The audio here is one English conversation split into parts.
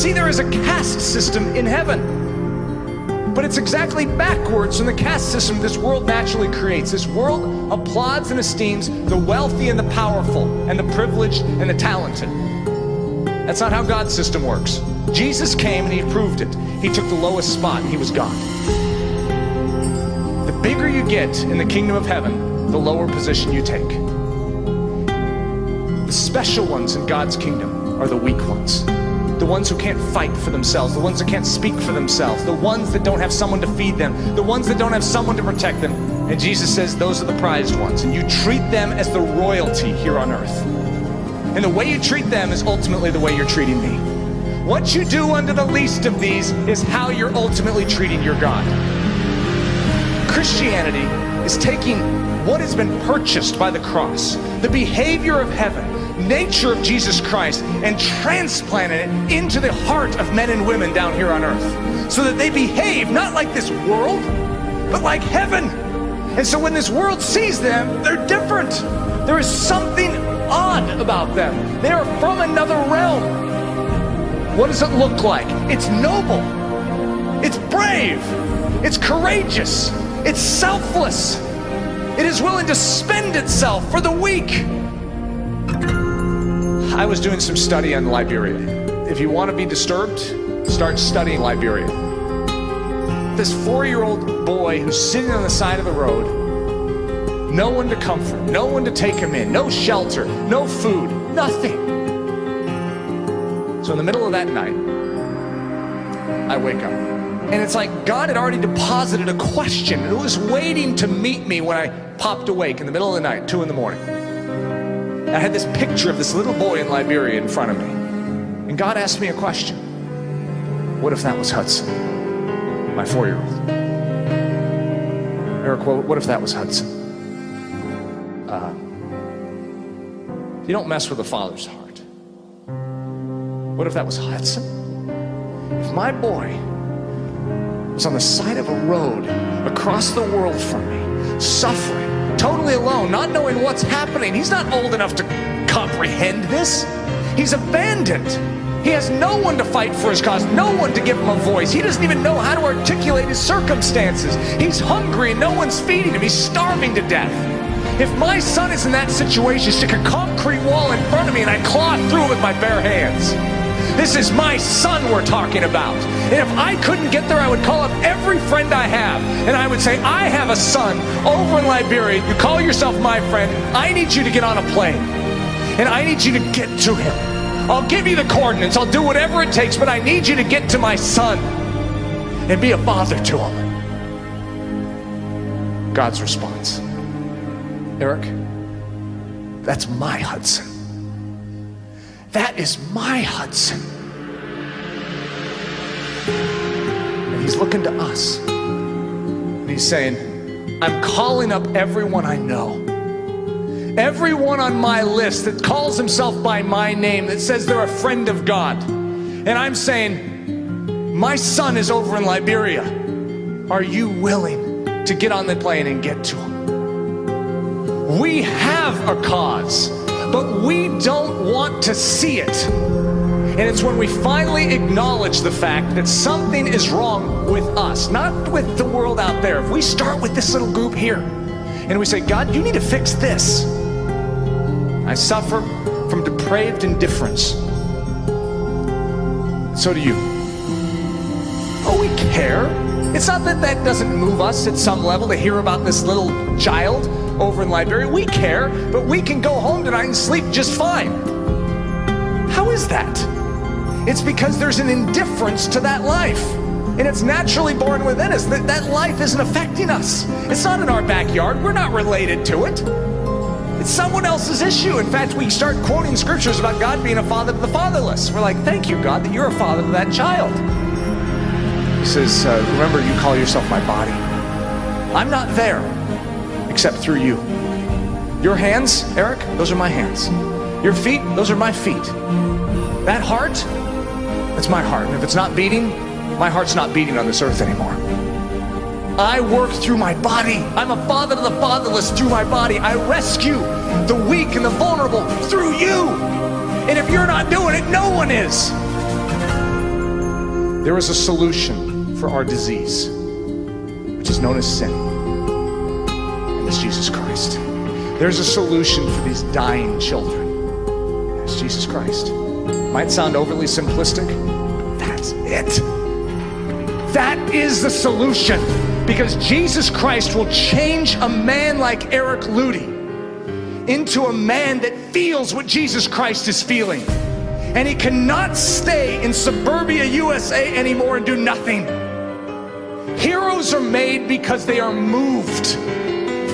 See, there is a caste system in heaven. But it's exactly backwards from the caste system this world naturally creates. This world applauds and esteems the wealthy and the powerful and the privileged and the talented. That's not how God's system works. Jesus came and he proved it. He took the lowest spot and he was God. The bigger you get in the kingdom of heaven, the lower position you take. The special ones in God's kingdom are the weak ones. The ones who can't fight for themselves, the ones that can't speak for themselves, the ones that don't have someone to feed them, the ones that don't have someone to protect them. And Jesus says those are the prized ones, and you treat them as the royalty here on earth. And the way you treat them is ultimately the way you're treating me. What you do unto the least of these is how you're ultimately treating your God. Christianity is taking what has been purchased by the cross, the behavior of heaven, nature of Jesus Christ, and transplanted it into the heart of men and women down here on earth, so that they behave not like this world, but like heaven. And so when this world sees them, they're different. There is something odd about them. They are from another realm. What does it look like? It's noble. It's brave. It's courageous. It's selfless. It is willing to spend itself for the weak. I was doing some study on Liberia. If you want to be disturbed, start studying Liberia. This 4-year-old boy who's sitting on the side of the road, no one to comfort, no one to take him in, no shelter, no food, nothing. So in the middle of that night, I wake up. And it's like God had already deposited a question. It was waiting to meet me when I popped awake in the middle of the night, 2 in the morning. I had this picture of this little boy in Liberia in front of me. And God asked me a question. What if that was Hudson, my 4-year-old? Eric, what if that was Hudson? You don't mess with the Father's heart. What if that was Hudson? If my boy was on the side of a road across the world from me, suffering, totally alone, not knowing what's happening. He's not old enough to comprehend this. He's abandoned. He has no one to fight for his cause, no one to give him a voice. He doesn't even know how to articulate his circumstances. He's hungry and no one's feeding him. He's starving to death. If my son is in that situation, stick a concrete wall in front of me and I claw through it with my bare hands. This is my son we're talking about. And if I couldn't get there, I would call up every friend I have. And I would say, I have a son over in Liberia. You call yourself my friend. I need you to get on a plane. And I need you to get to him. I'll give you the coordinates. I'll do whatever it takes. But I need you to get to my son and be a father to him. God's response. Eric, that's my Hudson. That is my Hudson. And he's looking to us. And he's saying, I'm calling up everyone I know. Everyone on my list that calls himself by my name, that says they're a friend of God. And I'm saying, my son is over in Liberia. Are you willing to get on the plane and get to him? We have a cause, but we don't want to see it. And it's when we finally acknowledge the fact that something is wrong with us, not with the world out there. If we start with this little group here, and we say, God, you need to fix this. I suffer from depraved indifference. So do you. Oh, we care. It's not that that doesn't move us at some level to hear about this little child over in Liberia. We care, but we can go home tonight and sleep just fine. How is that? It's because there's an indifference to that life. And it's naturally born within us. That life isn't affecting us. It's not in our backyard. We're not related to it. It's someone else's issue. In fact, we start quoting scriptures about God being a father to the fatherless. We're like, thank you, God, that you're a father to that child. He says, remember, you call yourself my body. I'm not there except through you. Your hands, Eric, those are my hands. Your feet, those are my feet. That heart, that's my heart. And if it's not beating, my heart's not beating on this earth anymore. I work through my body. I'm a father to the fatherless through my body. I rescue the weak and the vulnerable through you. And if you're not doing it, no one is. There is a solution for our disease, which is known as sin, and it's Jesus Christ. There's a solution for these dying children, and it's Jesus Christ. Might sound overly simplistic, but that's it. That is the solution, because Jesus Christ will change a man like Eric Ludi into a man that feels what Jesus Christ is feeling. And he cannot stay in suburbia USA anymore and do nothing. Heroes are made because they are moved,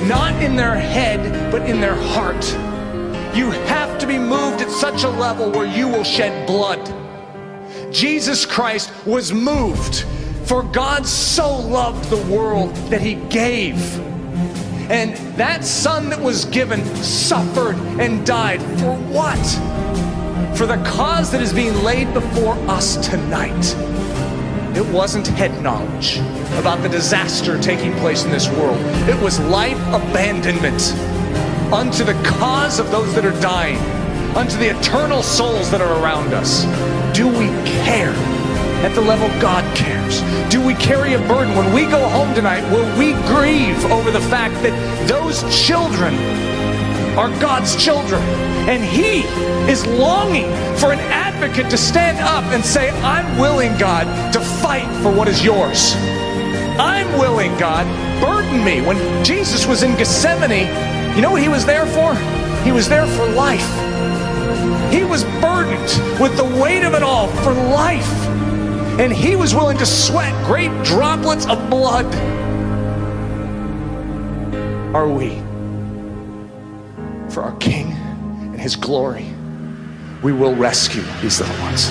not in their head, but in their heart. You have to be moved at such a level where you will shed blood. Jesus Christ was moved, for God so loved the world that he gave. And that son that was given suffered and died for what? For the cause that is being laid before us tonight. It wasn't head knowledge about the disaster taking place in this world. It was life abandonment unto the cause of those that are dying, unto the eternal souls that are around us. Do we care at the level God cares? Do we carry a burden? When we go home tonight, will we grieve over the fact that those children are God's children, and he is longing for an advocate to stand up and say, I'm willing, God, to fight for what is yours. I'm willing, God, burden me. When Jesus was in Gethsemane, you know what he was there for? He was there for life. He was burdened with the weight of it all for life. And he was willing to sweat great droplets of blood. Are we? For our King and his glory, we will rescue these little ones.